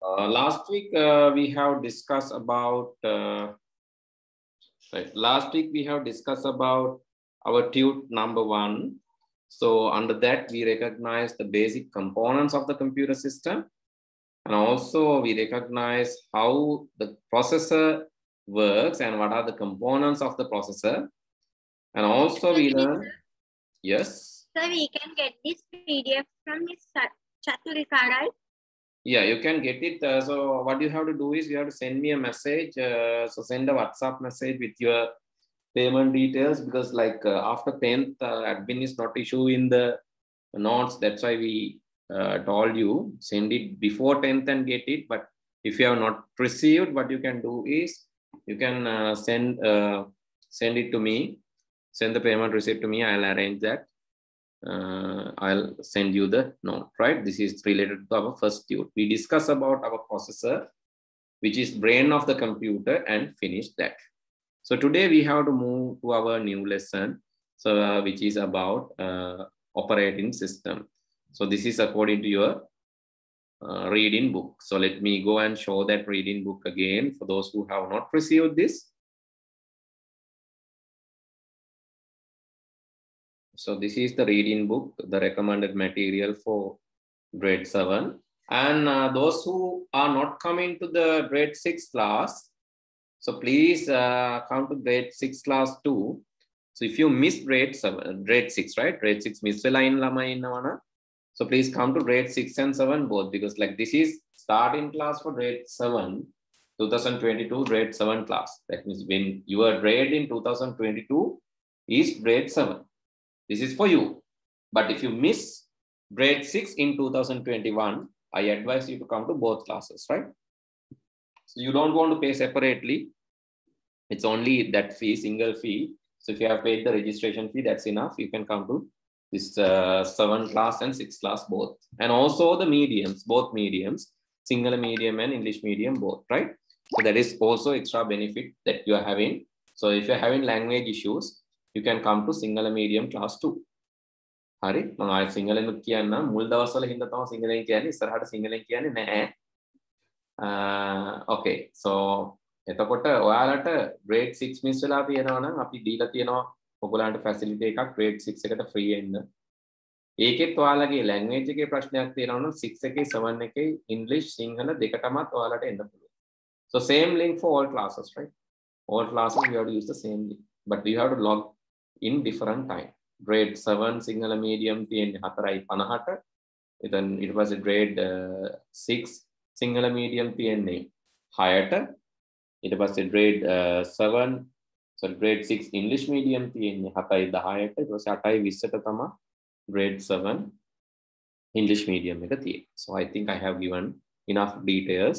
Last week we have discussed about Last week we have discussed about our tute number 1. So under that we recognize the basic components of the computer system, and also we recognize how the processor works and what are the components of the processor, and also we learn. Yes. So we can get this PDF from Ms. Chaturika, right? Yeah, you can get it. So what you have to do is you have to send me a message. So send a WhatsApp message with your payment details, because like after 10th, admin is not issuing the notes. That's why we told you send it before 10th and get it. But if you have not received, what you can do is you can send it to me. Send the payment receipt to me. I'll arrange that. I'll send you the note, right? This is related to our first tute. We discuss about our processor, which is brain of the computer, and finish that. So today we have to move to our new lesson, so which is about operating system. So this is according to your reading book. So let me go and show that reading book again for those who have not received this. So this is the reading book, the recommended material for grade 7. And those who are not coming to the grade 6 class, so please come to grade 6 class too. So if you miss grade 6, right? Grade 6 miss line lama innawana. So please come to grade 6 and 7 both, because like this is starting class for grade 7, 2022 grade 7 class. That means when your grade in 2022 is grade 7. This is for you. But if you miss grade 6 in 2021, I advise you to come to both classes, right? So you don't want to pay separately. It's only that fee, single fee. So if you have paid the registration fee, that's enough. You can come to this 7 class and 6 class both. And also the mediums, both mediums, single medium and English medium both, right? So that is also extra benefit that you are having. So if you're having language issues, you can come to single medium class too. හරි මම ආයෙ සිංහලෙන් කියන්නම් මුල් දවස්වල හින්දා තමයි සිංහලෙන් කියන්නේ ඉස්සරහට සිංහලෙන් කියන්නේ නැහැ okay so එතකොට ඔයාලට grade 6 මිස් වෙලා තියෙනවා නම් අපි දීලා තියෙනවා ඔයගොල්ලන්ට facility එකක් grade 6 එකට free වෙන්න ඒකෙත් ඔයාලගේ language එකේ ප්‍රශ්නයක් තියෙනවා නම් 6 එකේ 7 එකේ English සිංහල දෙකටමත් ඔයාලට එන්න පුළුවන් so same link for all classes right all classes you have to use the same link but you have to log in different time grade 7 single medium තියෙන්නේ 4:50ට ඉතින් ඊට පස්සේ grade 6 single medium තියෙන්නේ 6ට ඊට පස්සේ grade 7 so grade 6 English medium තියෙන්නේ 7:10ට ඊට පස්සේ 8:20ට තමයි grade 7 English medium එක තියෙන්නේ so I think I have given enough details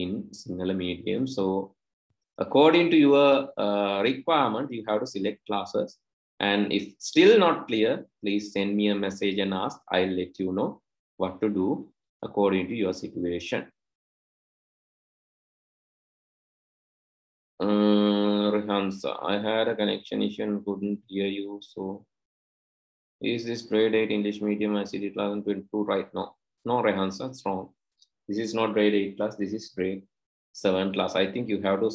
in single medium so according to your requirement you have to select classes. And if still not clear, please send me a message and ask. I'll let you know what to do according to your situation. Rehansa, I had a connection issue and couldn't hear you. So, is this grade 8 English medium ICT class 22 right now? No, Rehansa, it's wrong. This is not grade 8 class. This is grade 7 class. I think you have to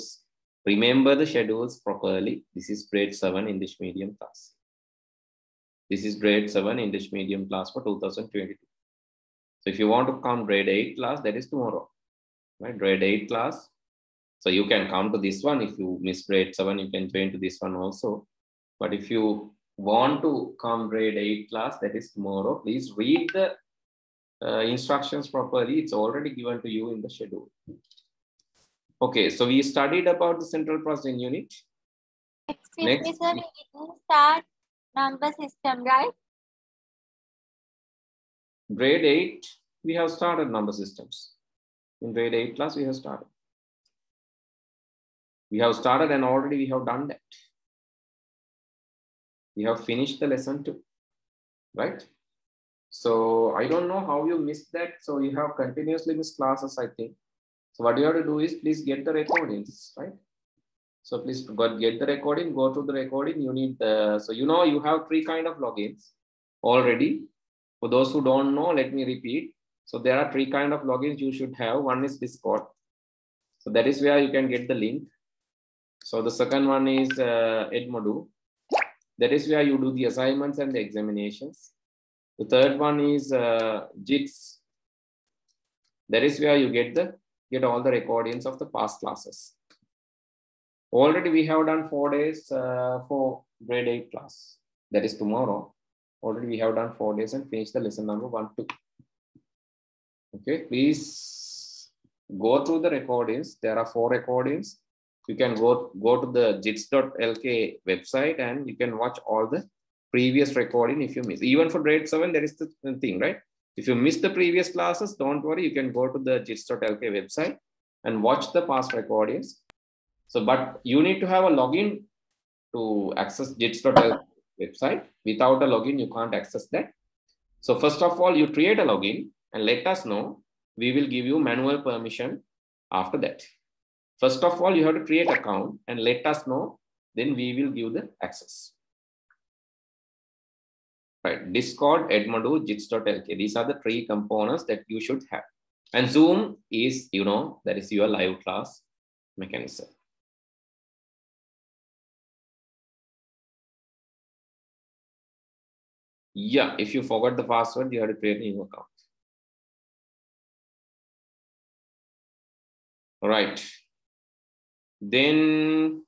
remember the schedules properly. This is grade 7 English medium class. This is grade 7 English medium class for 2022. So if you want to come grade 8 class, that is tomorrow, right? Grade 8 class. So you can come to this one. If you miss grade 7, you can join to this one also. But if you want to come grade 8 class, that is tomorrow. Please read the instructions properly. It's already given to you in the schedule. Okay, so we studied about the central processing unit. Next, we didn't start number system, right? Grade 8, we have started number systems. In grade 8 class, we have started. We have started and already we have done that. We have finished the lesson 2, right? So I don't know how you missed that. So you have continuously missed classes, I think. So what you have to do is please get the recordings, right? So please get the recording, go to the recording. You need the, so you know you have 3 kind of logins already. For those who don't know, let me repeat. So there are 3 kind of logins you should have. One is Discord. So that is where you can get the link. So the second one is Edmodo. That is where you do the assignments and the examinations. The third one is JITS. That is where you get all the recordings of the past classes. Already we have done 4 days for grade 8 class. That is tomorrow. Already we have done 4 days and finished the lesson number 1, 2. Okay, please go through the recordings. There are 4 recordings. You can go to the jits.lk website and you can watch all the previous recording if you miss. Even for grade 7, there is the thing, right? If you miss the previous classes, don't worry. You can go to the jits.lk website and watch the past recordings. So, but you need to have a login to access jits.lk website. Without a login, you can't access that. So first of all, you create a login and let us know. We will give you manual permission after that. First of all, you have to create an account and let us know. Then we will give the access. Right, Discord, Edmodo, jits.lk. These are the 3 components that you should have. And Zoom is, that is your live class mechanism. Yeah, if you forgot the password, you have to create a new account. All right. Then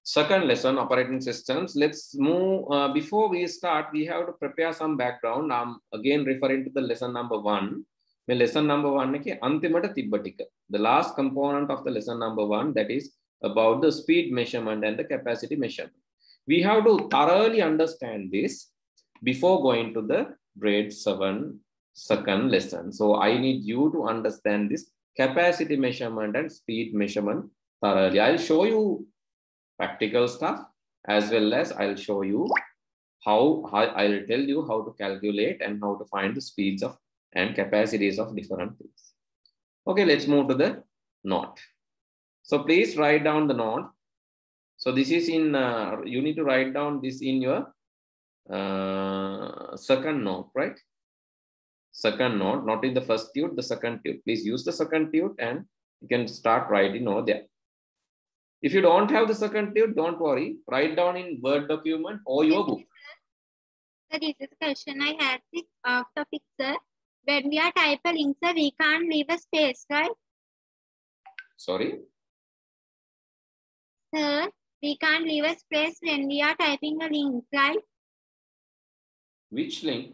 second lesson, operating systems. Let's move. Before we start, we have to prepare some background. I'm again referring to the lesson number 1. Lesson number 1 ke antimata tibbatika. The last component of the lesson number 1, that is about the speed measurement and the capacity measurement. We have to thoroughly understand this before going to the grade 7 second lesson. So I need you to understand this capacity measurement and speed measurement thoroughly. I'll show you practical stuff as well as I'll show you how I'll tell you how to calculate and how to find the speeds of and capacities of different things. Okay, let's move to the note. So please write down the note. So this is in, you need to write down this in your second note, right? Second note, not in the first tute, the second tute. Please use the second tute and you can start writing over there. If you don't have the second tute, don't worry. Write down in Word document or your book. Sir, this is a question I had off topic, sir. When we are type a link, sir, we can't leave a space, right? Sorry? Sir, we can't leave a space when we are typing a link, right? Which link?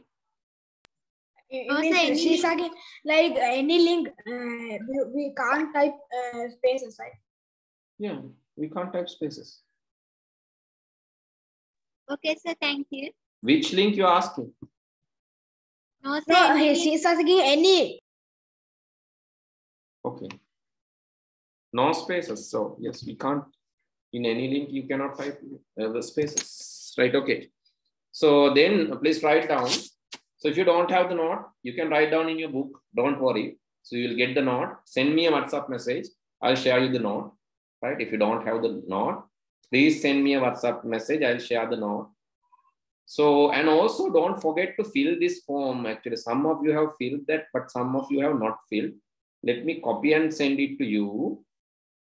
She's again like any link, we can't type spaces, right? Yeah, we can't type spaces. Okay, sir, thank you. Which link you're asking? No, sir. No, she's asking any. Okay. No spaces. So yes, we can't. In any link, you cannot type the spaces. Right, okay. So then please write down. So if you don't have the note, you can write down in your book. Don't worry. So you will get the note. Send me a WhatsApp message. I'll share you the note. Right? If you don't have the note, please send me a WhatsApp message. I'll share the note. So, and also don't forget to fill this form. Actually, some of you have filled that, but some of you have not filled. Let me copy and send it to you.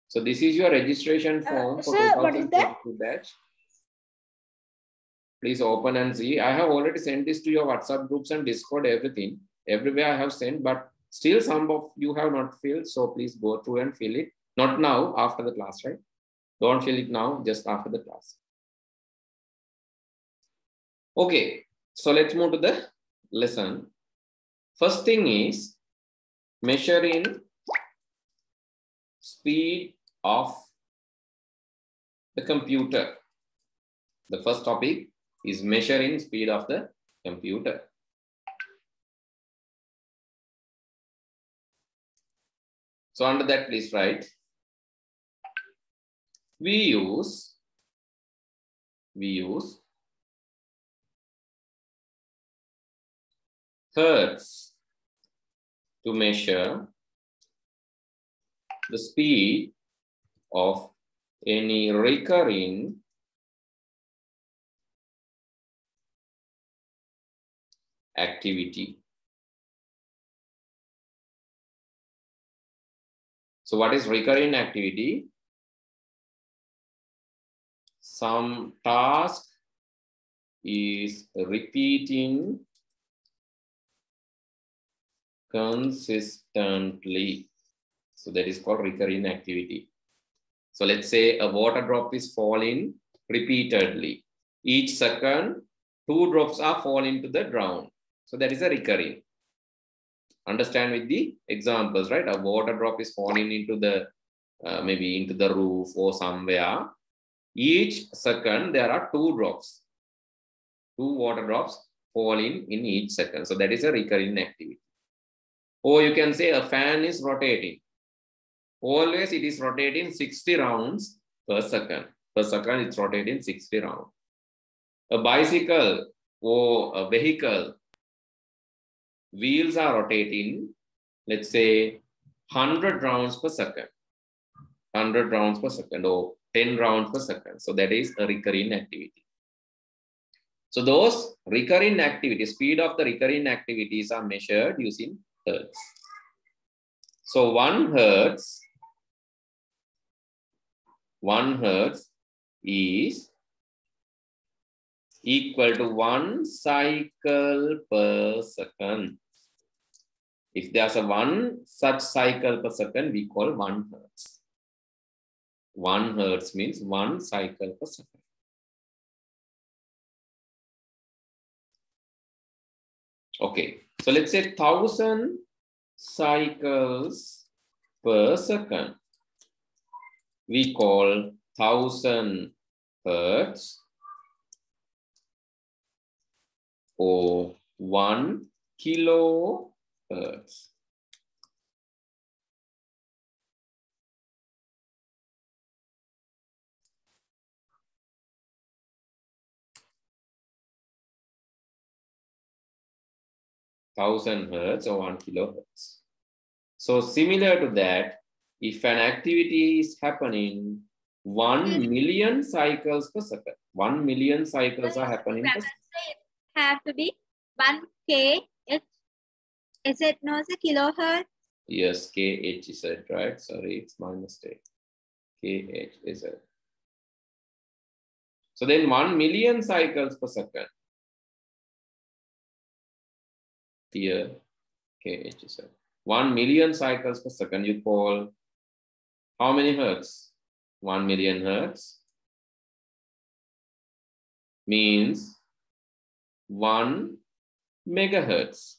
So this is your registration form for Sir, what is that? batch. Please open and see. I have already sent this to your WhatsApp groups and Discord, everything. Everywhere I have sent, but still some of you have not filled. So please go through and fill it. Not now, after the class, right? Don't fill it now, just after the class. Okay, so let's move to the lesson. First thing is measuring speed of the computer. The first topic is measuring speed of the computer. So under that, please write. We use hertz to measure the speed of any recurring activity. So what is recurring activity? Some task is repeating consistently. So that is called recurring activity. So let's say a water drop is falling repeatedly. Each second, 2 drops are falling to the ground. So that is a recurring. Understand with the examples, right? A water drop is falling into the, maybe into the roof or somewhere. Each second, there are 2 drops. 2 water drops falling in each second. So that is a recurring activity. Or you can say a fan is rotating. Always it is rotating 60 rounds per second. Per second, it's rotating 60 rounds. A bicycle or a vehicle, wheels are rotating, let's say 100 rounds per second. 100 rounds per second or 10 rounds per second. So that is a recurring activity. So those recurring activities, speed of the recurring activities are measured using hertz. So 1 hertz is equal to 1 cycle per second. If there's a 1 such cycle per second, we call 1 hertz. 1 hertz means 1 cycle per second. Okay, so let's say 1000 cycles per second. We call 1000 hertz or 1 kilohertz. Thousand hertz or 1 kilohertz. So similar to that, if an activity is happening 1 million cycles per second, 1 million cycles are happening per second. It have to be 1 kh. Is it not a kilohertz? Yes, kh is it, right? Sorry, it's my mistake. Kh is it. So then 1 million cycles per second. Here, kh is it. 1 million cycles per second, you call how many hertz? 1 million hertz means 1 megahertz.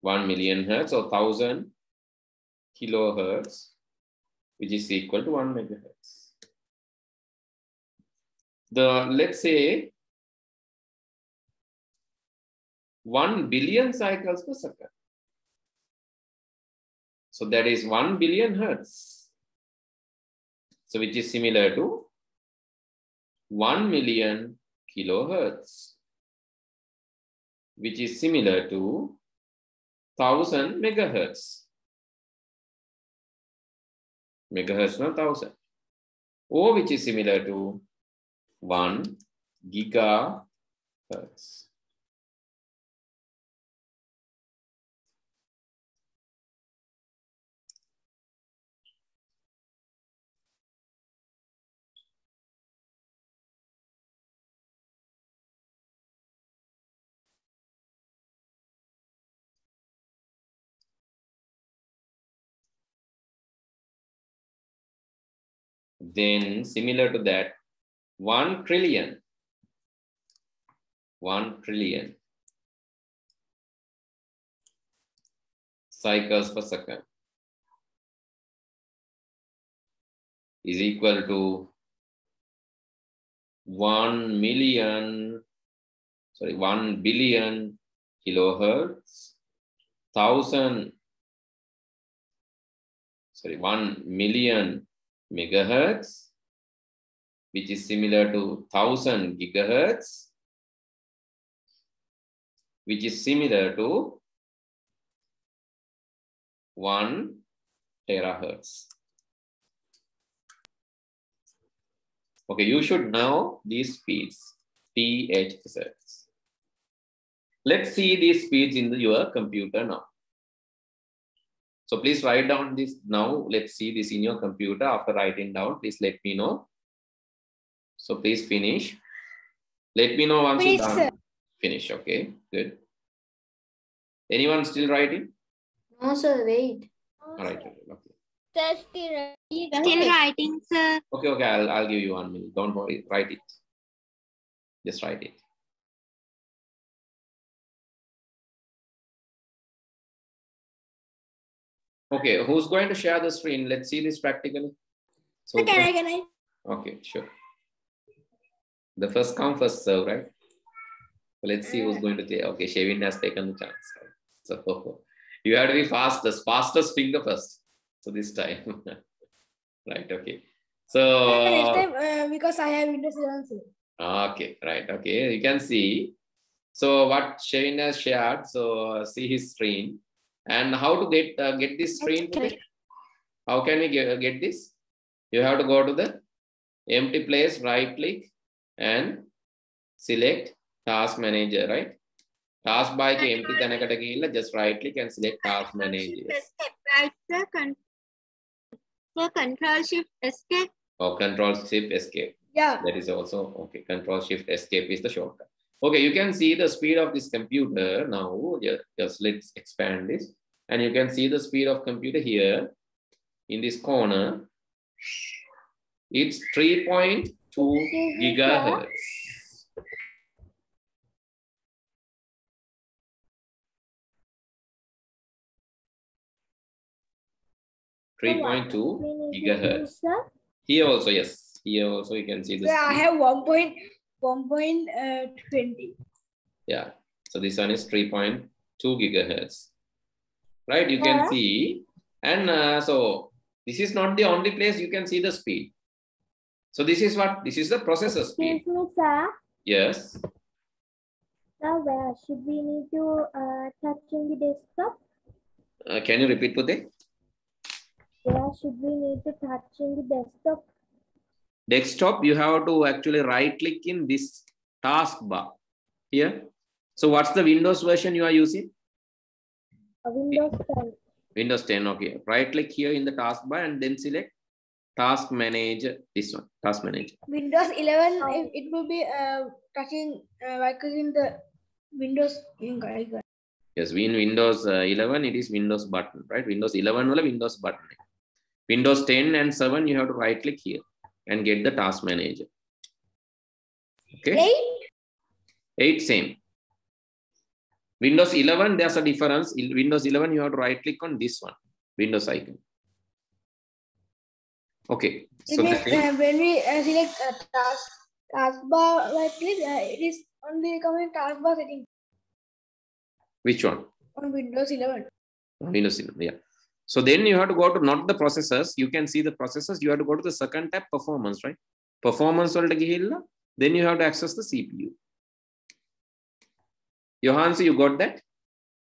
One million hertz or 1000 kilohertz, which is equal to 1 megahertz. Let's say 1 billion cycles per second. So that is 1 billion hertz. So which is similar to 1 million kilohertz, which is similar to 1000 megahertz. Megahertz, not 1000. Or which is similar to 1 gigahertz. Then similar to that, 1 trillion cycles per second is equal to 1 billion kilohertz, 1 million megahertz, which is similar to 1000 gigahertz, which is similar to 1 terahertz. Okay, you should know these speeds, THz. Let's see these speeds in your computer now. So please write down this now. Let's see this in your computer. After writing down, please let me know. So please finish. Let me know once you're done. Sir. Finish, okay, good. Anyone still writing? No, sir, wait. All right, okay. Still writing, sir. Okay, okay, I'll give you 1 minute. Don't worry, write it. Just write it. Okay, who's going to share the screen? Let's see this practically. So, Can I? okay, sure. The first come, first serve, right? So let's see who's going to take. Okay, Shavin has taken the chance. Right? So you have to be fastest finger first. So this time, right? Okay. So Next time, because I have Windows 11. okay, right. Okay, you can see. So what Shavin has shared. So see his screen and how to get this screen. How can we get this? You have to go to the empty place, right click and select task manager, right? Task bar ke empty tanakata gihilla just right click and select task manager. Right, sir. So Control Shift Escape. Or Control Shift Escape. Yeah. That is also okay. Control Shift Escape is the shortcut. Okay, you can see the speed of this computer now. Just let's expand this, and you can see the speed of computer here in this corner. It's 3.2 gigahertz. gigahertz. Here also, yes. Here also you can see this. Yeah, I have 1.20. Yeah. So this one is 3.2 gigahertz. Right? You can see. And so this is not the only place you can see the speed. So this is what? This is the processor speed. Excuse me, sir. Yes. Sir, where should we need to touch in the desktop? Can you repeat, Pute? Where should we need to touch in the desktop? Desktop, you have to actually right click in this taskbar here. So what's the Windows version you are using? Windows 10. Windows 10, okay. Right click here in the taskbar and then select Task Manager, this one, Task Manager. Windows 11, it will be touching by clicking the Windows icon. Yes, in Windows 11, it is Windows button, right? Windows 11 will Windows button. Windows 10 and 7, you have to right click here and get the Task Manager. Okay. 8 same. Windows 11, there's a difference. In Windows 11, you have to right click on this one, Windows icon. Okay. So when we select taskbar right click, it is only coming taskbar setting. Which one? On Windows 11. Windows 11, yeah. So then you have to go to not the processors. You can see the processors. You have to go to the second tab, performance, right? Performance. Then you have to access the CPU. Johansi, you got that?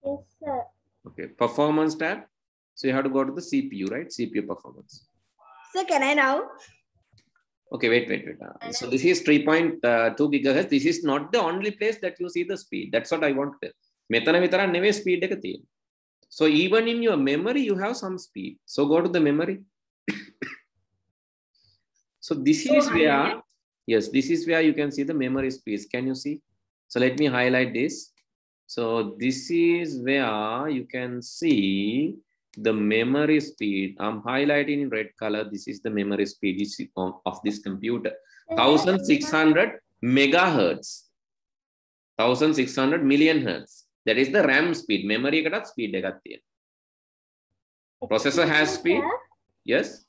Yes, sir. Okay. Performance tab. So you have to go to the CPU, right? CPU performance. So can I now? Okay, wait. So this is 3.2 gigahertz. This is not the only place that you see the speed. That's what I want to tell. Speed. So even in your memory, you have some speed. So go to the memory. So this is where, yes, this is where you can see the memory space. Can you see? So let me highlight this. So this is where you can see the memory speed. I'm highlighting in red color. This is the memory speed of this computer. 1600 megahertz. 1600 million hertz. That is the RAM speed. Memory කට speed එකක් තියෙනවා. Processor has speed. Yes.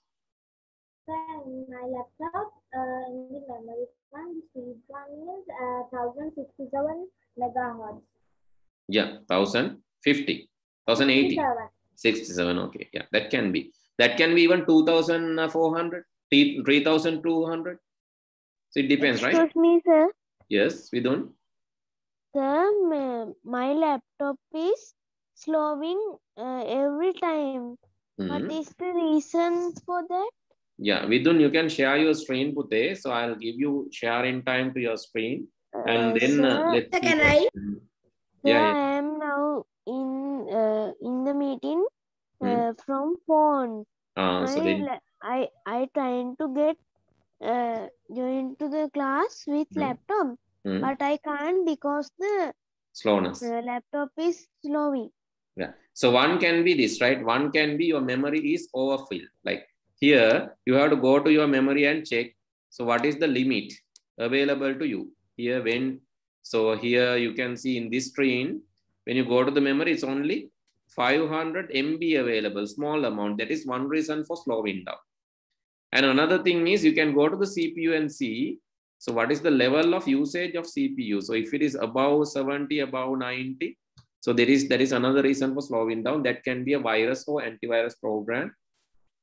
In my laptop, in the memory one, the speed one is 1067 megahertz. Yeah, 1050, 1080, 67. Okay, yeah, that can be. That can be even 2400, 3200. So it depends, right? Excuse me, sir. Yes, we don't. Sir, my laptop is slowing every time. What is the reason for that? Yeah, Vidun, you can share your screen, Pute. So I'll give you sharing time to your screen. And then Sir, let's see. Can I? Yeah, yeah. I am now in the meeting Hmm. from phone. So then, I trying to get join to the class with laptop, but I can't because the slowness. laptop is slowing. Yeah. So one can be this, right? One can be your memory is overfilled. Like here, you have to go to your memory and check. So what is the limit available to you? Here so here you can see in this screen, when you go to the memory, it's only 500 MB available, small amount. That is one reason for slowing down. And another thing is you can go to the CPU and see, so what is the level of usage of CPU? So if it is above 70, above 90, so that is another reason for slowing down. That can be a virus or antivirus program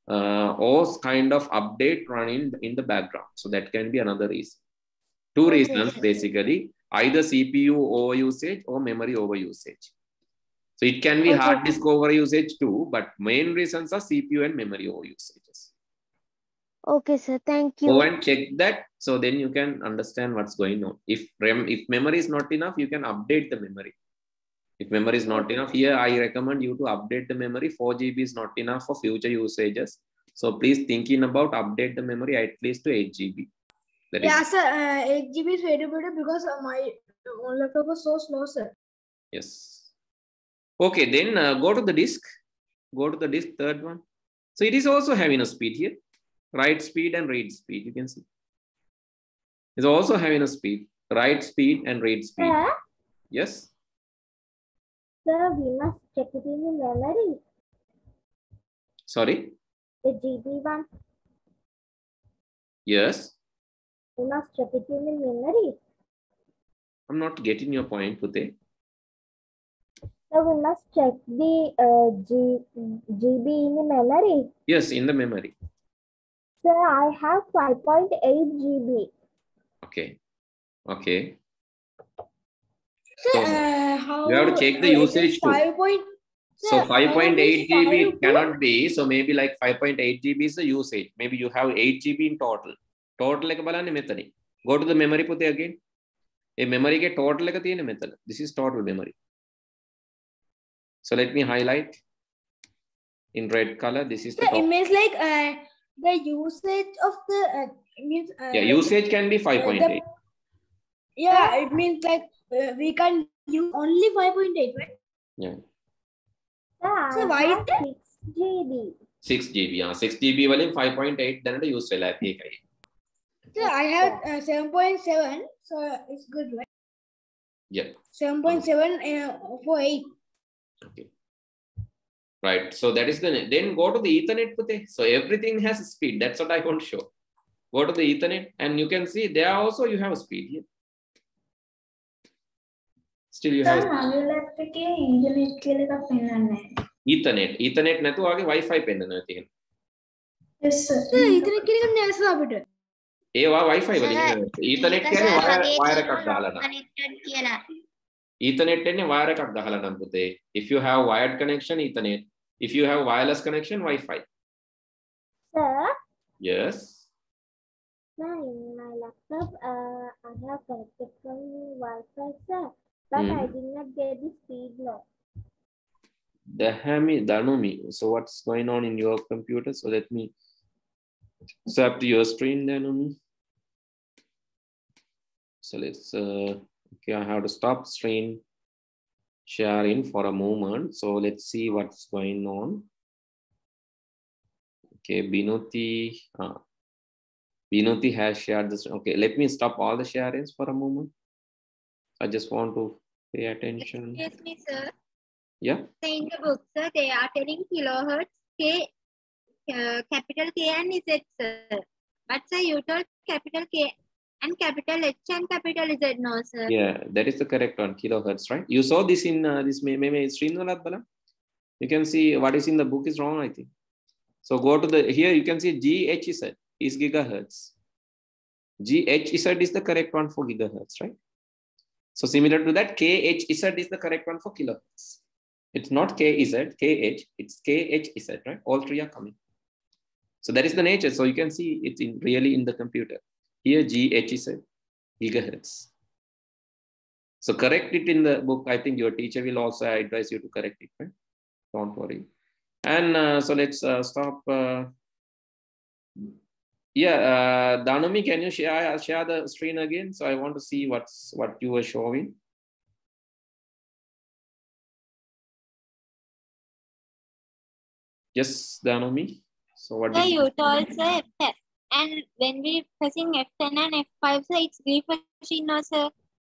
or kind of update running in the background. So that can be another reason. Two reasons basically, either CPU over usage or memory over usage. So it can be hard disk over usage too, but main reasons are CPU and memory over usages. Okay, sir. Thank you. Go and check that. So then you can understand what's going on. If memory is not enough, you can update the memory. If memory is not enough, here I recommend you to update the memory. 4 GB is not enough for future usages. So please thinking about update the memory at least to 8 GB. Yeah, sir. 8 GB is very better because my laptop was so slow, sir. Yes. Okay, then go to the disk. Go to the disk, third one. So it is also having a speed here. Write speed and read speed, you can see. It's also having a speed, write speed and read speed. Sir? Yes? Sir, we must check it in the memory. Sorry? The GB one. Yes? We must check it in the memory. I'm not getting your point, Pute. So we must check the GB in the memory. Yes, in the memory. Sir, I have 5.8 GB. Okay. Okay. Sir, So how you have to check the usage too. 5 point. So Sir, 5.8 GB it 5 cannot be. So maybe like 5.8 GB is the usage. Maybe you have 8 GB in total. Total එක බලන්න මෙතන. Go to the memory පුතේ again. A memory ke total එක තියෙන මෙතන. This is total memory. So let me highlight in red color. This is the Sir, it total. means like the usage of the means. Yeah, usage can be 5.8. Yeah, it means like we can use only 5.8, right? Yeah. So why is that? 6 GB. 6 GB. 6 GB වලින් 5.8 දැනට use වෙලා ඇති එකයි. So I have 7.7, so it's good, right? Yeah. 7.7 for 8. Okay. Right. So that is then go to the Ethernet Pute. So everything has speed. That's what I want to show. Go to the Ethernet and you can see there also you have a speed here. Still you have Ethernet. Ethernet නැතුව වගේ Wi-Fi පෙන්නනවා තියෙනවා. Yes, sir. Sir, Ethernet කියන එක නෑ අපිට. ඒවා Wi-Fi වලින් Ethernet කියන්නේ wire එකක් දාලා නම්. connected කියලා. Ethernet එන්නේ wire එකක් ගහලා නම් පුතේ. If you have wired connection, Ethernet. If you have wireless connection, Wi-Fi. Sir? Yes. Sir, in my laptop, I have connected from Wi-Fi, sir. But I did not get the speed low. Danumi. So what's going on in your computer? So let me swap to your screen, Danumi. So let's okay, I have to stop screen sharing for a moment. So let's see what's going on. Okay, Binuti has shared this. Okay, let me stop all the sharings for a moment. I just want to pay attention. Excuse me, sir. Yeah. So in the book, sir, they are telling kilohertz K, capital K and Z, sir. But sir, you told capital K and capital H and capital Z, no, sir. Yeah, that is the correct one, kilohertz, right? You saw this in this maybe stream. You can see what is in the book is wrong, I think. So go to the here. You can see GHz is gigahertz. GHz is the correct one for gigahertz, right? So similar to that, KHz is the correct one for kilohertz. It's not KZ, KH, it's KHZ, right? All three are coming. So that is the nature. So you can see it's really in the computer. Here GH is a gigahertz. So correct it in the book. I think your teacher will also advise you to correct it. Right? Don't worry. And so let's stop. Dhanami, can you share the screen again? So I want to see what you were showing. Yes, Dhanami. So what did you told, sir, and when we pressing F10 and F5, sir, it's refreshing now, sir.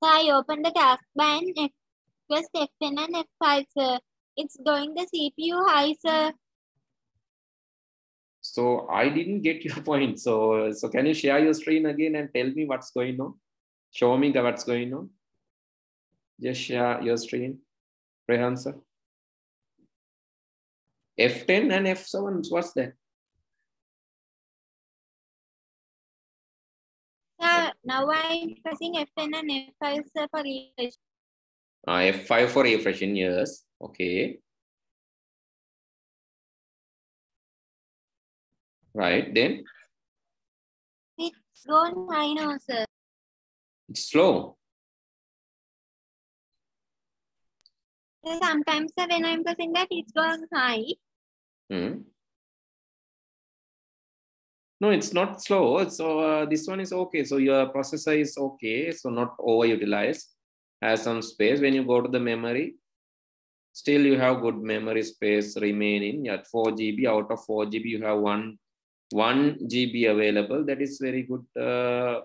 So I opened the taskbar and pressed F10 and F5, sir. It's going the CPU high, sir. So I didn't get your point. So can you share your screen again and tell me what's going on? Show me what's going on. Just share your screen, Rehan sir. F10 and F7, what's that? Sir, now I'm pressing F10 and F5, sir, for refresh. F5 for refreshing, yes. Okay. Right, then? It's going high now, sir. It's slow. Sometimes, sir, when I'm pressing that, it's going high. No, it's not slow. So this one is okay. So your processor is okay. So not overutilized. Has some space. When you go to the memory, still you have good memory space remaining. At 4 GB, out of 4 GB, you have 1 GB available. That is very good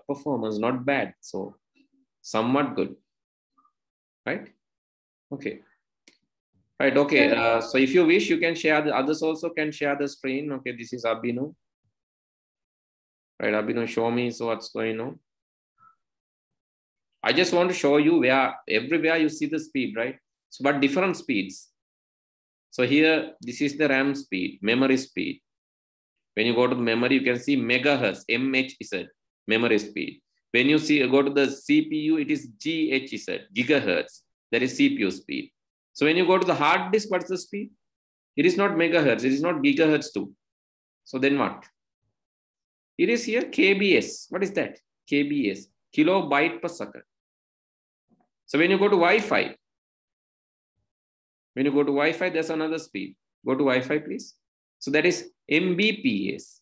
performance. Not bad. So somewhat good. Right? Okay. Right, okay. So if you wish, you can share, the others also can share the screen. Okay, this is Abhinu. Right, Abhinu, show me so what's going on. I just want to show you where everywhere you see the speed, right? So, but different speeds. So here, this is the RAM speed, memory speed. When you go to the memory, you can see megahertz, MHz, memory speed. When you go to the CPU, it is GHz, gigahertz. That is CPU speed. So when you go to the hard disk, what's the speed? It is not megahertz, it is not gigahertz too. So then what? It is here KBS. What is that? KBS, kilobyte per second. So when you go to Wi-Fi, there's another speed. Go to Wi-Fi, please. So that is Mbps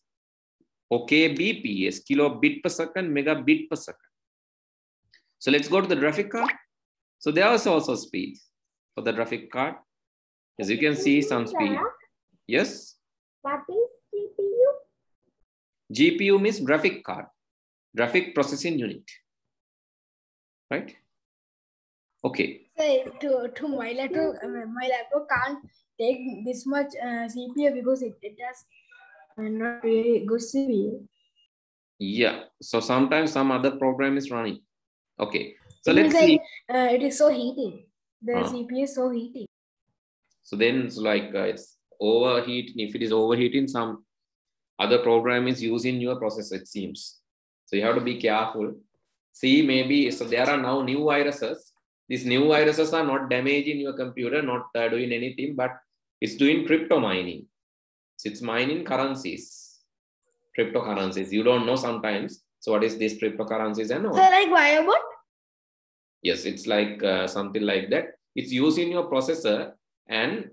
or KBps, kilobit per second, megabit per second. So let's go to the graphic card. So there is also speed for the graphic card. As you can see, some speed. Yes? What is GPU? GPU means graphic card, graphic processing unit. Right? Okay. So my laptop can't take this much CPU because it has not really good CPU. Yeah. So sometimes some other program is running. Okay. So It let's see. It is so heating. The CPU is so heating. So then it's like it's overheating. If it is overheating, some other program is using your processor, it seems. So you have to be careful. See, maybe, so there are now new viruses. These new viruses are not damaging your computer, not doing anything, but it's doing crypto mining. So it's mining currencies, cryptocurrencies. You don't know sometimes. So what is this cryptocurrencies and all? So like Wirebot? Yes, it's like something like that. It's using your processor and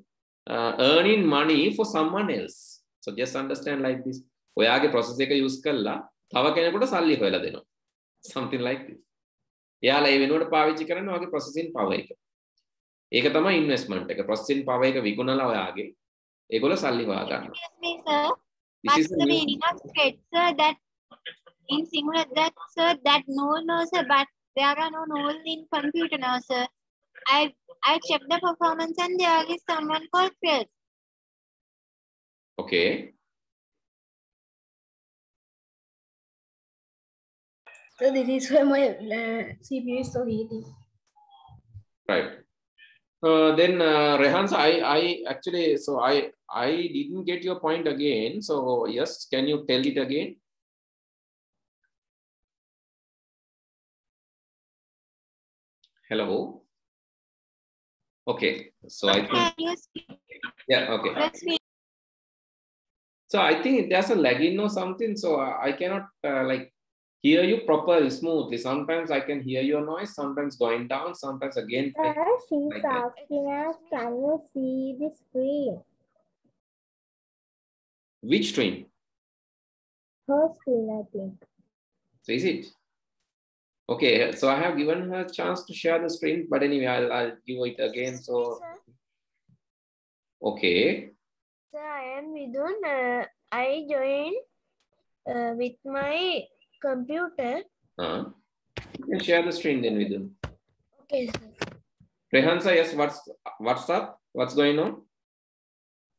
earning money for someone else. So just understand like this. ඔයාගේ processor එක use කරලා තව කෙනෙකුට සල්ලි හොයලා දෙනවා. Something like this. එයාලා ඒ වෙනුවට පාවිච්චි කරන්නේ ඔයාගේ processing power එක. ඒක තමයි investment එක. Processing power එක විකුණලා ඔයාගේ ඒගොල්ලෝ සල්ලි හොයා ගන්නවා. Excuse me, sir. What's the meaning of thread, sir? That in singular, that sir, that no, sir. But there are no null in computer now, sir. I checked the performance and there is someone called thread. Okay. So this is why my CPU is so heating. Right. Then Rehan, I actually, so I didn't get your point again. So yes, can you tell it again? Hello. Okay. So I think, yeah. Okay. So I think there's a lagging or something. So I cannot like hear you properly, smoothly. Sometimes I can hear your noise, sometimes going down, sometimes again. She's like that. asking us, can you see the screen? Which screen? Her screen, I think. So is it? Okay, so I have given her a chance to share the screen, but anyway, I'll give it again. So, okay. Sir, I am Vidun. I joined with my computer. You can share the screen then with them. Okay, sir. Rehansa, yes, what's up? What's going on?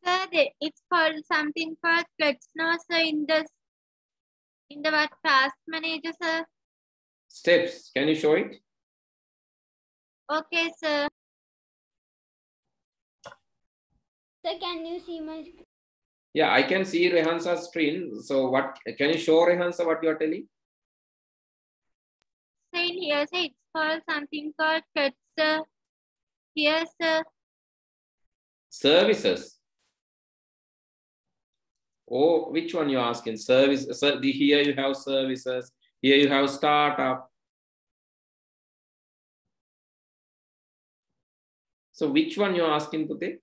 Sir, it's called something called threads now, sir, in the what task manager, sir. Steps, can you show it? Okay, sir. Sir, can you see my screen? Yeah, I can see Rehansa's screen. So what can you show Rehansa what you are telling? So in here, sir, it's called something called threads, sir. Here, sir. Services. Oh, which one you're asking? Service. Here you have services. Here you have startup. So which one you're asking, Pute?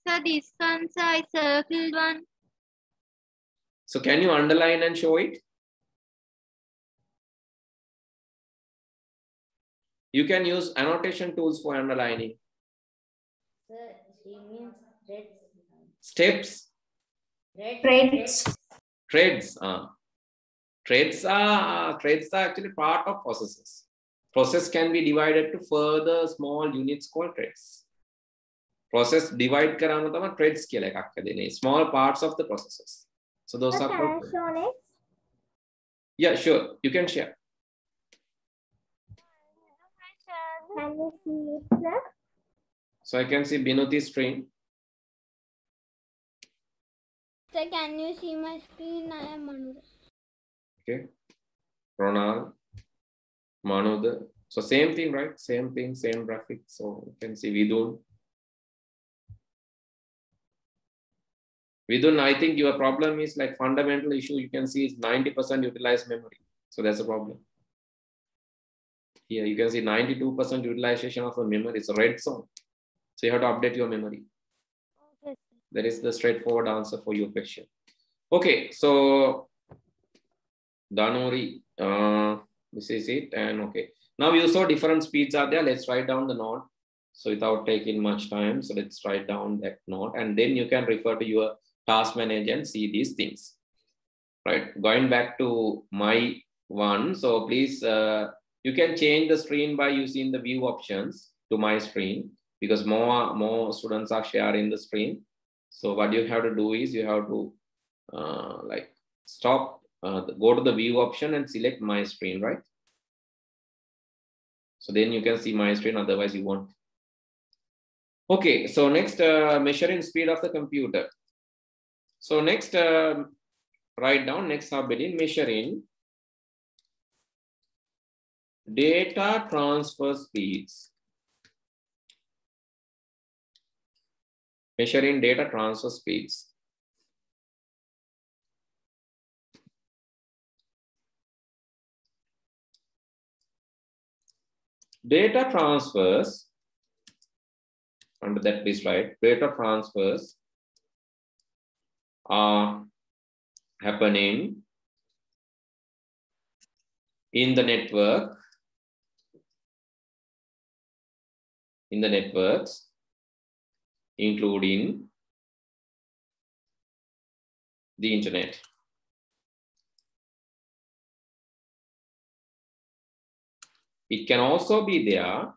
Sir, this one, sir, I circled one. So can you underline and show it? You can use annotation tools for underlining. Sir, she means threads. Steps. Threads. Threads. Threads are actually part of processes. Process can be divided to further small units called threads. Process divide karama tama threads kiyala ekak hadene. Small parts of the processes. So those are called. Can I show next? Yeah, sure. You can share. Can you see it, sir? So I can see Binuti's screen. Sir, can you see my screen? I am Manu. Okay. Ronald, Manud. So same thing, right? Same thing, same graphic. So you can see Vidun. Vidun, I think your problem is like fundamental issue. You can see it's 90% utilized memory. So that's a problem. Here you can see 92% utilization of the memory. It's a red zone. So you have to update your memory. Okay. That is the straightforward answer for your question. Okay, so Danuri, this is it. And okay, now you saw different speeds are there. Let's write down the note. So without taking much time, so let's write down that note, and then you can refer to your task manager and see these things. Right, going back to my one. So please, you can change the screen by using the view options to my screen, because more students are sharing the screen. So what you have to do is you have to like stop, go to the view option and select my screen, right? So then you can see my screen, otherwise you won't. Okay, so next, measuring speed of the computer. So next, write down next subheading, measuring data transfer speeds. Measuring data transfer speeds. Data transfers, under that please write, data transfers are happening in the network, in the networks, including the internet. It can also be there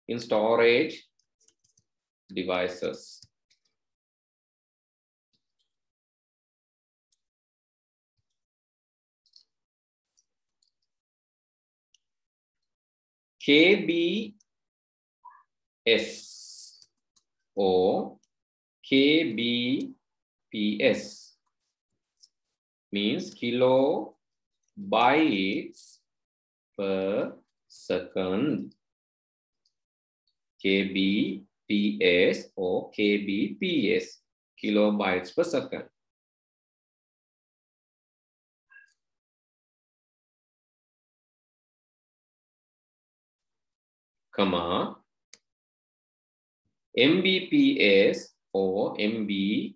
in storage devices. KBS or KBPS means kilobytes per second. KB PS or kbps, kilobytes per second. Comma, Mbps or MBS,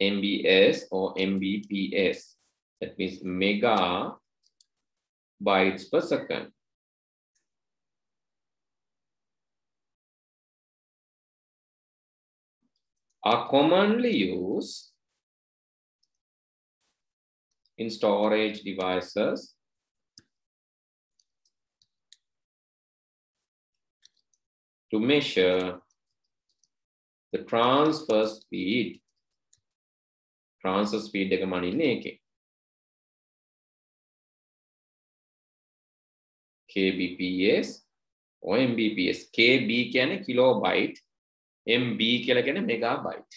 MBS or Mbps. That means megabytes per second. Are commonly used in storage devices to measure the transfer speed. Transfer speed එක මනින්නේ ඒකේ. kbps or mbps. kb කියන්නේ kilobyte, mb කියලා කියන්නේ megabyte.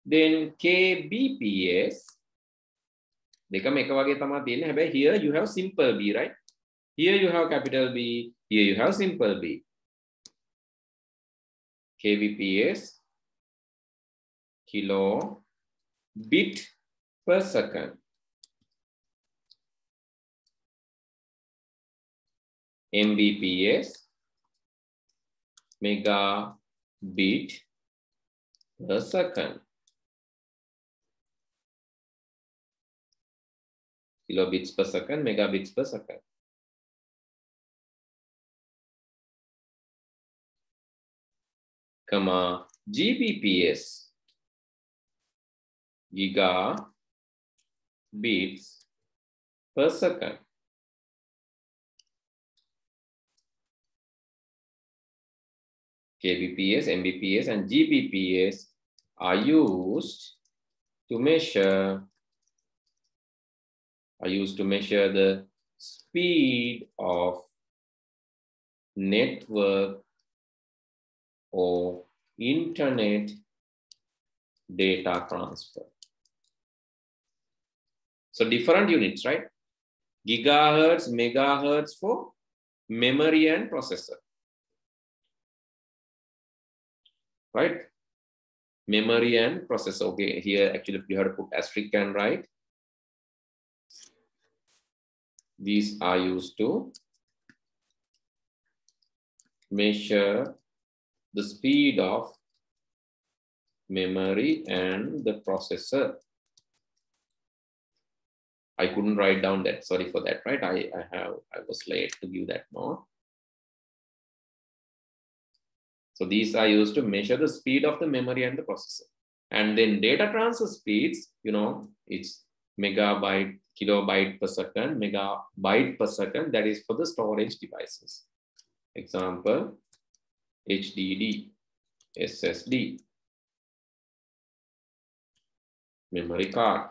Then kbps දෙකම එක වගේ තමයි තියෙන්නේ. හැබැයි here you have simple b, right? Here you have capital B, here you have simple b. kbps, kilobit per second. mbps, megabit per second. Kilobits per second, megabits per second. Comma, gbps, gigabits per second. kbps, mbps and gbps are used to measure the speed of network or internet data transfer. So different units, right? Gigahertz, megahertz for memory and processor. Right? Memory and processor. Okay, here actually you have to put asterisk and write. These are used to measure the speed of memory and the processor. I couldn't write down that. Sorry for that, right? I was late to give that note. So these are used to measure the speed of the memory and the processor. And then data transfer speeds, you know, it's megabyte, kilobyte per second, megabyte per second. That is for the storage devices. Example, HDD, SSD, memory card.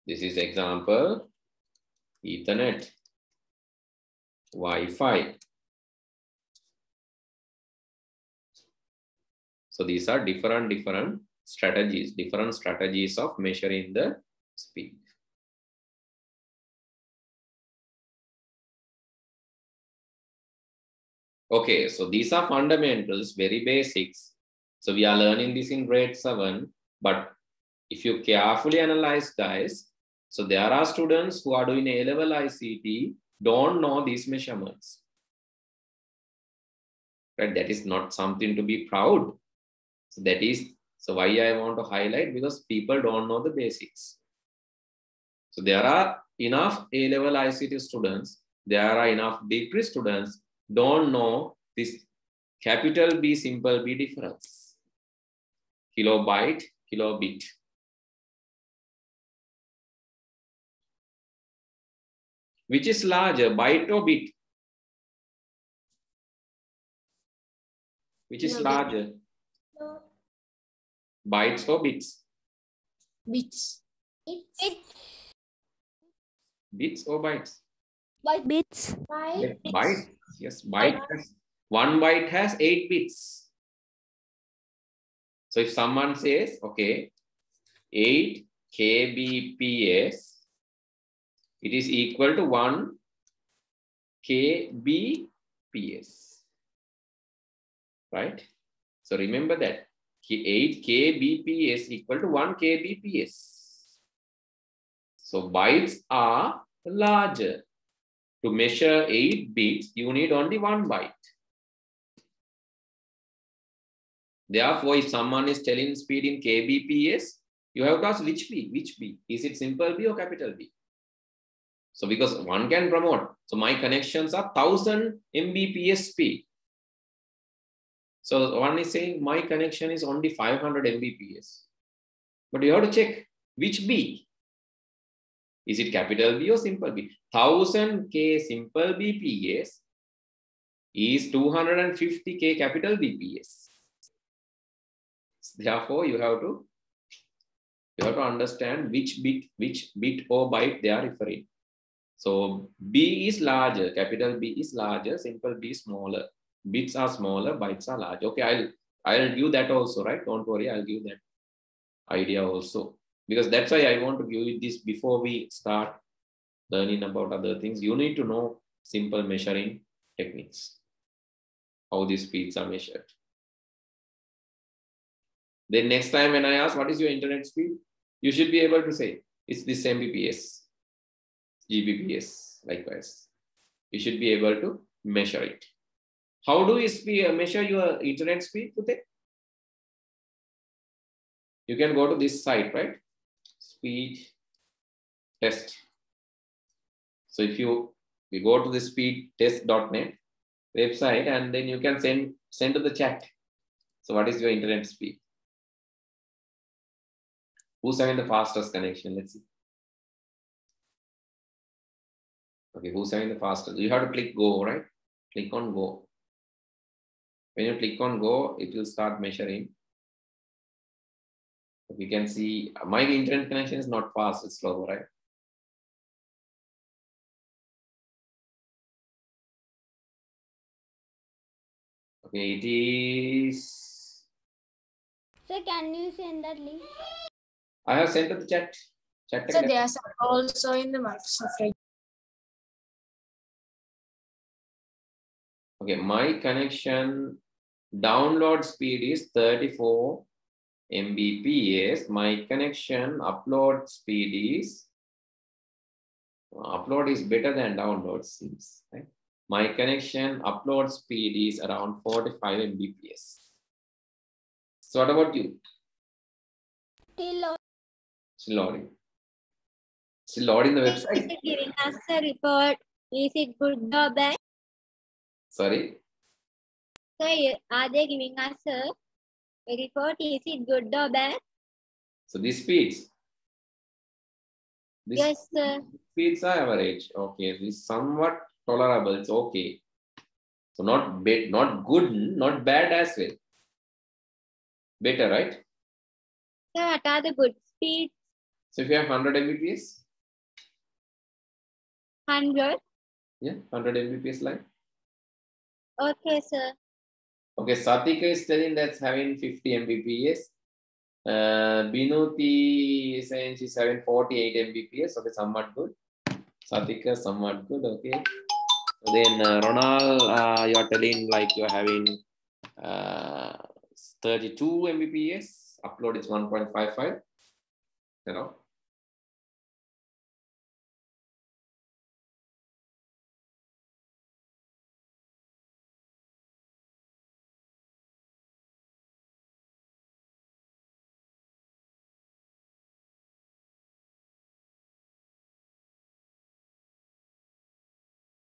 This is example, Ethernet, Wi-Fi. So these are different strategies of measuring the speed. Okay, so these are fundamentals, very basics. So we are learning this in grade 7, but if you carefully analyze, guys, so there are students who are doing A-level ICT, don't know these measurements. Right? That is not something to be proud. So why I want to highlight, because people don't know the basics. So there are enough A-level ICT students, there are enough degree students don't know this capital B, simple B difference. Kilobyte, kilobit. Which is larger, byte or bit? Which is larger? Bytes or bits? Bits. Bits or bytes? Bits. Yes, byte. Yes, byte has, 1 byte has 8 bits. So if someone says, okay, 8 kbps it is equal to 1 kbps, right? So remember that 8 kbps equal to 1 kbps. So bytes are larger. To measure 8 bits, you need only 1 byte. Therefore, if someone is telling speed in kbps, you have to ask which B? Which B? Is it simple B or capital B? So because one can promote. So my connections are 1000 Mbps speed. So one is saying my connection is only 500 Mbps. But you have to check which B. Is it capital B or simple B? 1000K simple BPS is 250K capital BPS. Therefore, you have to understand which bit or byte they are referring. So B is larger, capital B is larger, simple B is smaller. Bits are smaller, bytes are large. Okay, I'll give that also, right? Don't worry, I'll give that idea also. Because that's why I want to give you this before we start learning about other things. You need to know simple measuring techniques, how these speeds are measured. Then next time when I ask, what is your internet speed? You should be able to say, it's this Mbps, Gbps, likewise. You should be able to measure it. How do you measure your internet speed, Pute? You can go to this site, right? Speed test. So if you go to the speedtest.net website, and then you can send to the chat. So what is your internet speed? Who's having the fastest connection? Let's see. Okay, who's having the fastest? You have to click go, right? Click on go. When you click on go, it will start measuring. You can see my internet connection is not fast, it's slow, right? Okay, it is. So can you send that link? I have sent to the chat. So they are also in the Microsoft. Okay, my connection download speed is 34 Mbps. My connection upload speed is upload is better than download seems, right? My connection upload speed is around 45 Mbps. So what about you? Still loading. Still loading the website. Is it giving us a report? Is it good or bad? Sorry. So are they giving us a report? Is it good or bad? So these speeds. Yes, sir. Speeds are average. Okay, this is somewhat tolerable. It's okay. So not bad, not good, not bad as well. Better, right? So what are the good speeds? So if you have 100 Mbps. 100. Yeah, 100 Mbps line. Okay, sir. Okay, Satika is telling that's having 50 Mbps. Binuti is saying she's having 48 Mbps. Okay, somewhat good. Satika, somewhat good. Okay. So then Ronald, you are telling like you're having 32 Mbps. Upload is 1.55. You know.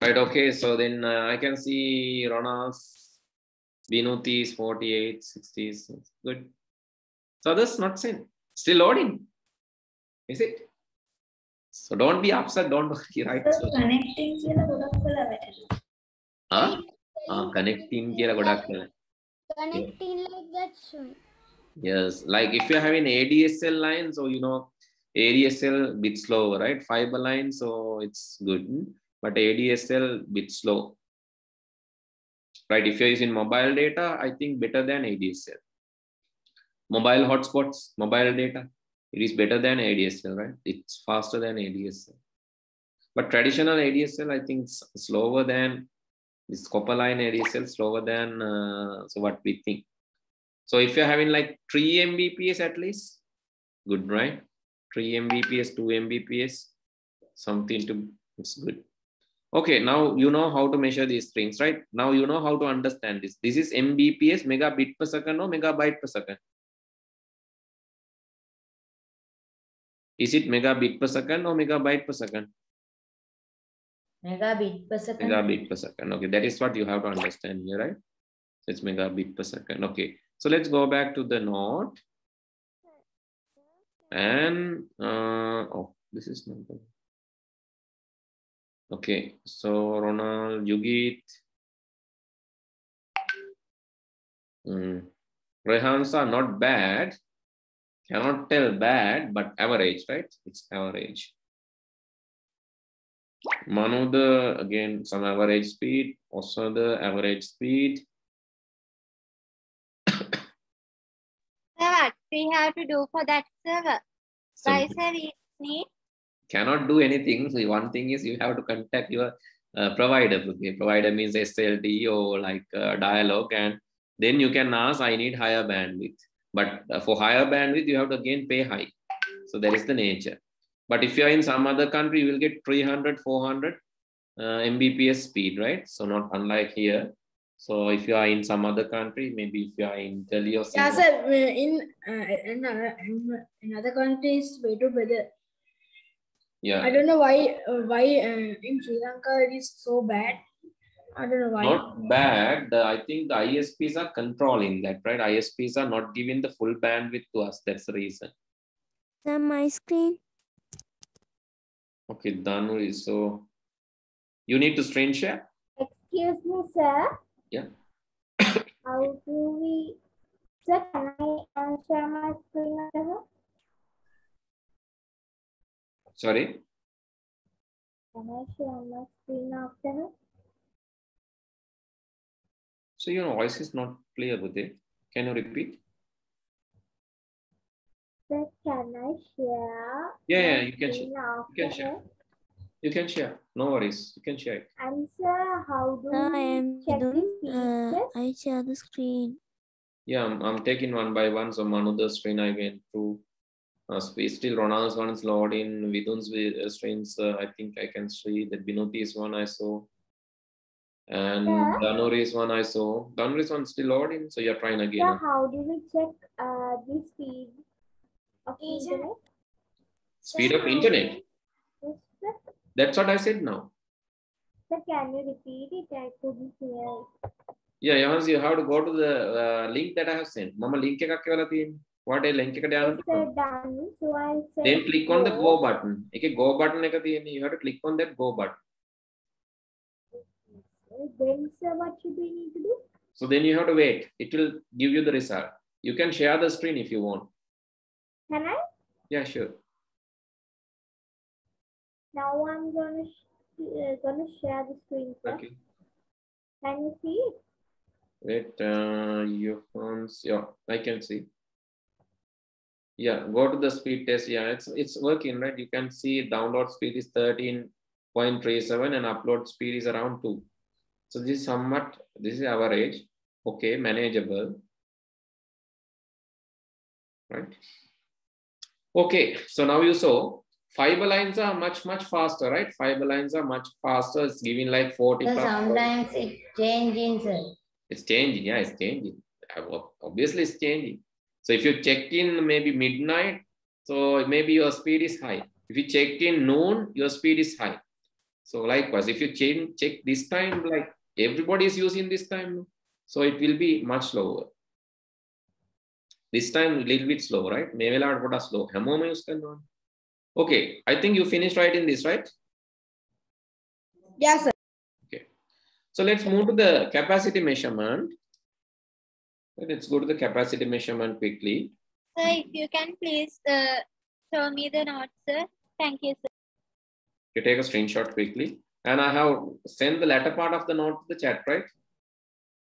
Right, okay, so then I can see Rona's, Vinuti's 48, 60s, good. So others not seen, still loading, is it? So don't be upset, don't worry, right? So, Connecting connecting connecting like that soon. Yes, like if you're having ADSL line, so you know, ADSL bit slow, right? Fiber line, so it's good. But ADSL bit slow, right? If you're using mobile data, I think better than ADSL. Mobile hotspots, mobile data, it is better than ADSL, right? It's faster than ADSL. But traditional ADSL, I think, slower than this copper line ADSL, slower than so what we think. So if you're having like 3 Mbps at least, good, right? 3 Mbps, 2 Mbps, something to, it's good. Okay, now you know how to measure these things, right? Now you know how to understand this. This is Mbps, megabit per second or megabyte per second? Is it megabit per second or megabyte per second? Megabit per second. Megabit per second. Okay, that is what you have to understand here, right? So it's megabit per second. Okay, so let's go back to the note. And oh, this is not good. Okay, so Ronald, Yugit, Rehans are not bad. Cannot tell bad, but average, right? It's average. Manu, again, some average speed, also the average speed. What we have to do for that server? Why, sir, we need? Cannot do anything. So one thing is you have to contact your provider. Okay, provider means SLT or like Dialog, and then you can ask, I need higher bandwidth. But for higher bandwidth, you have to again pay high. So that is the nature. But if you are in some other country, you will get 300, 400 Mbps speed, right? So not unlike here. So if you are in some other country, maybe if you are in Delhi or Yeah, Singapore. sir. In other countries, way too better. Yeah. I don't know why in Sri Lanka it is so bad. I don't know why. Not bad. I think the ISPs are controlling that, right? ISPs are not giving the full bandwidth to us. That's the reason. My screen. Okay, Danu, so you need to screen share? Excuse me, sir. Yeah. How do we... Sir, can I share my screen over here? Sorry? Can I share my screen after her? So your voice is not clear, Budhe. Can you repeat? Sir, can I share? Yeah, you can share. You can share. You can share. No worries. You can share it. And sir, how do I we am check the doing. speed? I share the screen. Yeah, I'm taking one by one. So Manu's screen I went through. Still Ronald's one is loading. Vidun's screens, I think I can see that Binuti's one I saw. And Danuri's one I saw. Danuri's one still loading. So you're trying again. Sir, how do we check the speed of internet? Speed of internet? Yes, sir. That's what I said now. Sir, can you repeat it? I couldn't hear it. Yeah, Johannes, you have to go to the link that I have sent. Mama link ekak කියලා තියෙන්නේ. What a link එක Yes, දාන්න. sir, done. So I said Then click on the go button. එකේ go button එක තියෙන්නේ. You have to click on that go button. Then, sir, what should we need to do? So then you have to wait. It will give you the result. You can share the screen if you want. Can I? Yeah, sure. Now I'm gonna share the screen, sir. Okay. Can you see it? Wait, Johannes. Yeah, I can see. Yeah, go to the speed test. Yeah, it's working, right? You can see download speed is 13.37 and upload speed is around 2. So this is somewhat, this is average. Okay, manageable. Right? Okay, so now you saw fiber lines are much faster, right? Fiber lines are much faster. It's giving like 40 So plus. sometimes it's changing, sir. It's changing, yeah, it's changing. Obviously, it's changing. So if you check in maybe midnight, so maybe your speed is high. If you check in noon, your speed is high. So likewise, if you check this time, like everybody is using this time, so it will be much slower. This time a little bit slow, right? May veලාවට slow. හැමෝම use කරනවා. Okay, I think you finished writing this, right? Yes, sir. Okay. So let's move to the capacity measurement. Let's go to the capacity measurement quickly. Sir, if you can please show me the notes, sir. Thank you, sir. You take a screenshot quickly. And I have sent the latter part of the note to the chat, right?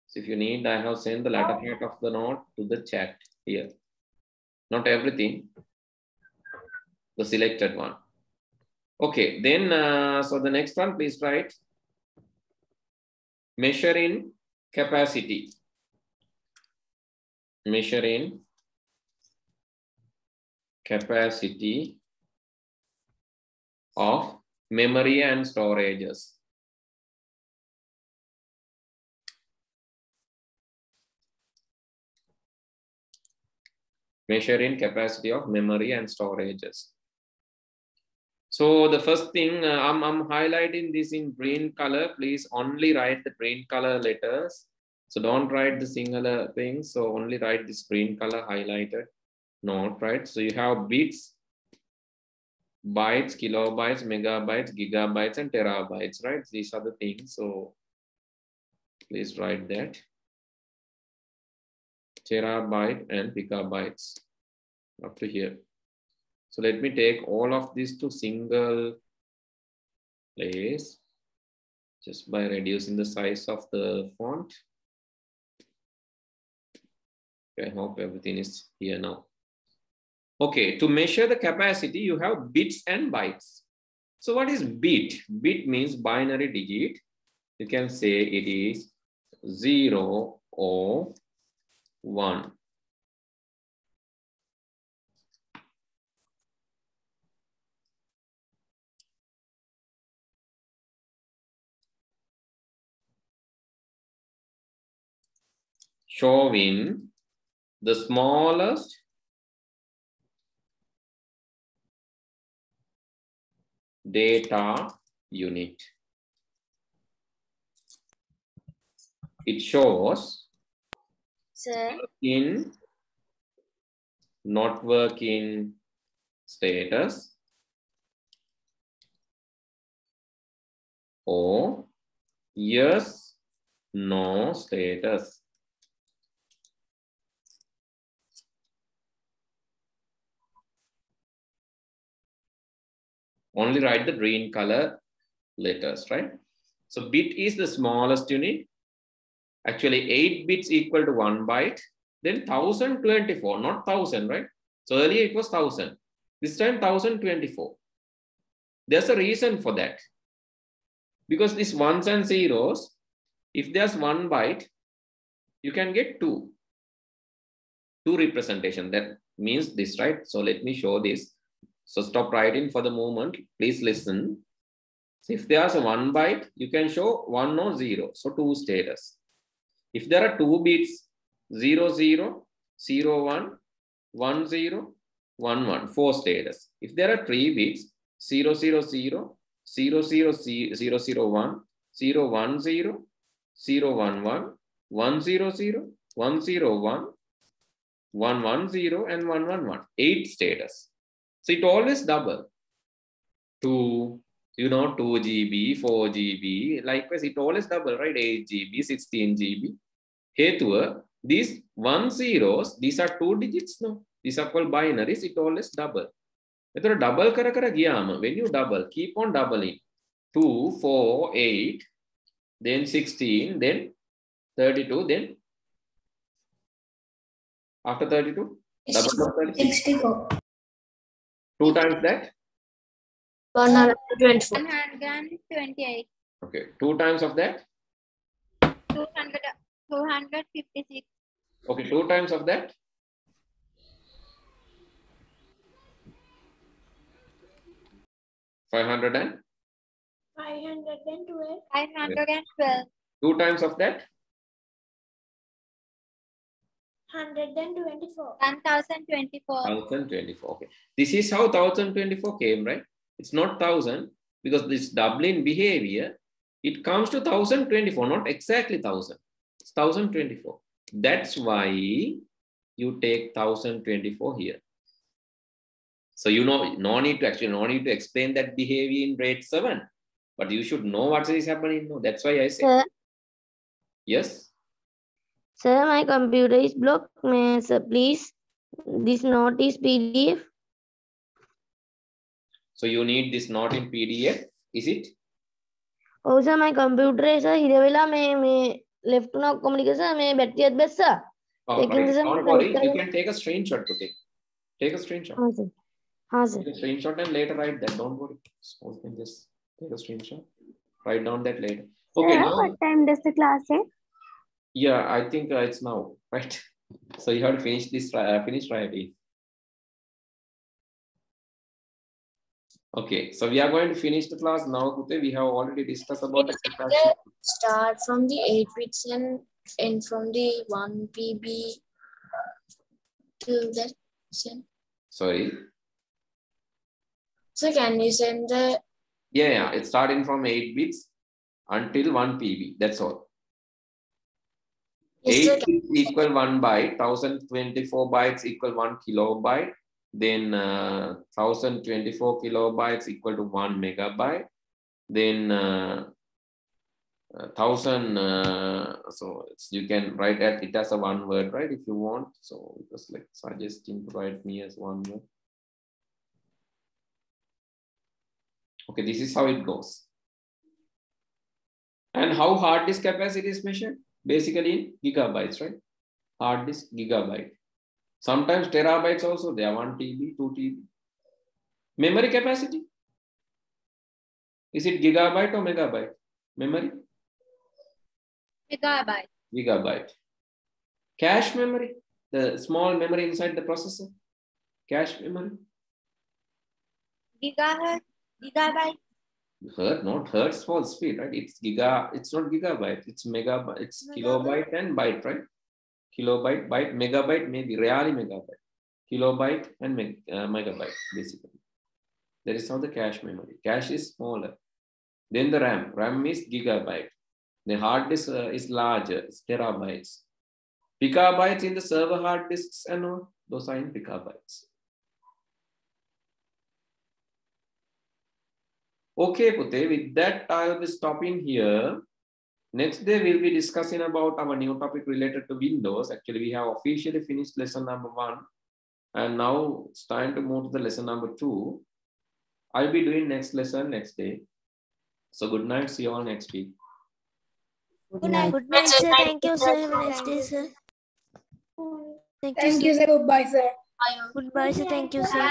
So if you need, I have sent the latter part of the note to the chat here. Not everything, the selected one. Okay, then so the next one, please write measure in capacity. Measure in capacity of memory and storages. Measure in capacity of memory and storages. So the first thing, I'm highlighting this in green color. Please only write the green color letters. So don't write the singular thing. So only write this green color highlighted note, right? So you have bits, bytes, kilobytes, megabytes, gigabytes, and terabytes, right? These are the things. So please write that. Terabyte and gigabytes up to here. So let me take all of this to single place just by reducing the size of the font. I hope everything is here now. Okay, to measure the capacity, you have bits and bytes. So what is bit? Bit means binary digit. You can say it is 0 or 1. Showing the smallest data unit. It shows Sir. in not working status or yes, no status. Only write the green color letters, right? So bit is the smallest unit. Actually, 8 bits equal to 1 byte. Then 1024, not 1000, right? So earlier it was 1000. This time 1024. There's a reason for that. Because these ones and zeros, if there's 1 byte, you can get 2. 2 representation. That means this, right? So let me show this. So stop writing for the moment. Please listen. So if there's a 1 byte, you can show 1 or 0. So 2 status. If there are 2 bits, 0, 0, 0, 1, 1, 0, 1, 1, 4 status. If there are 3 bits, 0, 0, 0, 0, 0, 0, 0, 1, 0, 1, 0, 0, 1, 1, 1, 0, 0, 1, 0, 1, 1, 1, 0, and 1, 1, 1. 8 status. So it always double. 2, 2 GB, 4 GB. Likewise, it always double, right? 8 GB, 16 GB. Hetuva, these 1 zeros, these are 2 digits, no? These are called binaries, it always double. When you double, keep on doubling. 2, 4, 8, then 16, then 32, then after 32, double of 36. 64. 2 times that? 124. 128. Okay, 2 times of that? 256. Okay, 2 times of that? 512. 512. 2 times of that? 124. 1024. 1024. Okay. This is how 1024 came, right? It's not 1000 because this doubling behavior, it comes to 1024, not exactly 1000. It's 1024. That's why you take 1024 here. So no need to explain that behavior in grade 7, but you should know what is happening. No, that's why I say. Sir, Yes. sir, my computer is blocked. May, sir, please. This note is PDF. So you need this note in PDF, is it? Oh, sir, my computer is left to communication. Battery at best, sir. Oh, correct. Don't worry. You can take a screenshot to take. Take a screenshot. Oh, sir. हाँ sir. Take a screenshot and later write that. Don't worry. So you can just take a screenshot. Write down that later. Okay. Now, what time does the class end? yeah, I think it's now, right? So you have to finish this. Finish writing. Okay. So we are going to finish the class now. Kute, we have already discussed about the capacity. Start from the 8 bits and end from the 1 PB to that. Sorry. So can you send the Yeah. It's starting from 8 bits until 1 PB. That's all. 8 bits equal 1 byte, 1024 bytes equal 1 kilobyte, then 1024 kilobytes equal to 1 megabyte, then 1000, so you can write it as a one word, right, if you want. So it was like suggesting to write me as one word. Okay, this is how it goes. And how hard disk capacity is measured? Basically in gigabytes, right? Hard disk gigabyte. Sometimes terabytes also, they are 1 TB, 2 TB. Memory capacity? Is it gigabyte or megabyte? Memory? Gigabyte. Gigabyte. Cache memory? The small memory inside the processor? Cache memory? Gigahertz. Gigabyte. Hertz, not hertz for speed, right? It's not gigabyte, it's megabyte, it's kilobyte and byte, right? Kilobyte, byte, megabyte, maybe rarely megabyte. Kilobyte and megabyte, basically. That is how the cache memory. Cache is smaller. Then the RAM. RAM is gigabyte. The hard disk is larger, it's terabytes. Picobytes in the server hard disks and all, those are in picobytes. Okay, Pute, with that, I will be stopping here. Next day, we'll be discussing about our new topic related to Windows. Actually, we have officially finished lesson number 1. And now it's time to move to the lesson number 2. I'll be doing next lesson next day. So good night. See you all next week. Good night. Good night, sir. Thank you, sir. Have a nice day, sir. Thank you, sir. Goodbye, sir. Goodbye, sir. Thank you, sir.